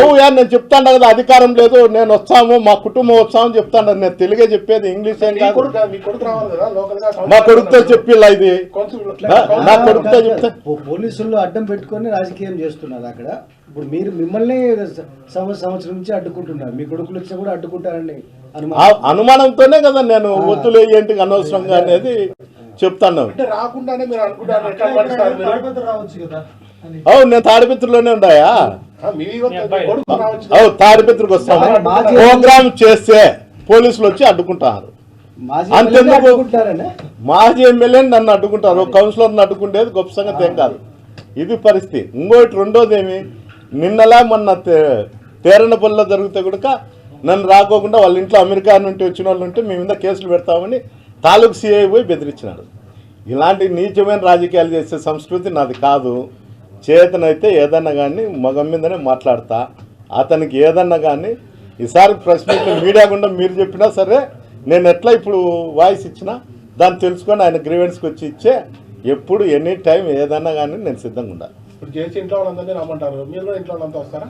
అవుయా నేను చెప్తాను కదా అధికారం లేదు నేను వస్తాము మా కుటుంబం వస్తామని చెప్తాను నేను తెలుగే చెప్పేది ఇంగ్లీష్ ఏం కాదు మా కొడుకుతో చెప్పిలా ఇది నా కొడుకుతో చెప్తే పోలీసులు అడ్డం పెట్టుకొని రాజకీయం చేస్తున్నారు అక్కడ. ఇప్పుడు మీరు మిమ్మల్ని సంవత్సరం నుంచి అడ్డుకుంటున్నారు, మీ కొడుకులు వచ్చి కూడా అడ్డుకుంటారండి అనుమానంతోనే కదా నేను వద్దులే ఏంటి అనవసరంగా అనేది చెప్తాను. నేను తాడిపత్రిలోనే ఉన్నాయా తాడిపత్రికి వస్తాను ప్రోగ్రామ్ చేస్తే పోలీసులు వచ్చి అడ్డుకుంటారు. అంతెందుకు మాజీ ఎమ్మెల్యే నన్ను అడ్డుకుంటారు, కౌన్సిలర్ని అడ్డుకుంటేది గొప్ప సంగతి ఏం కాదు. ఇది పరిస్థితి. ఇంకోటి రెండోది ఏమి నిన్నలా మొన్న తేరణపల్లిలో జరిగితే కూడా నన్ను రాకోకుండా వాళ్ళ ఇంట్లో అమెరికా నుండి వచ్చిన వాళ్ళు ఉంటే మీ మీద కేసులు పెడతామని తాలూకు సిఐ పోయి బెదిరించినాడు. ఇలాంటి నీచమైన రాజకీయాలు చేసే సంస్కృతి నాది కాదు. చేతనైతే ఏదన్నా కానీ మగం మీదనే మాట్లాడతా. అతనికి ఏదన్నా కానీ ఈసారి ప్రెస్ మీట్ మీడియా గుండా మీరు చెప్పినా సరే నేను ఎట్లా ఇప్పుడు వాయిస్ ఇచ్చినా దాన్ని తెలుసుకొని ఆయన గ్రీవెన్స్కి వచ్చి ఇచ్చే ఎప్పుడు ఎనీ టైం ఏదన్నా కానీ నేను సిద్ధంగా ఉండాలి. ఇప్పుడు చేసి ఇంట్లో వాళ్ళందరినీ రమ్మంటారు, మీరు కూడా ఇంట్లో వాళ్ళంతా వస్తారా?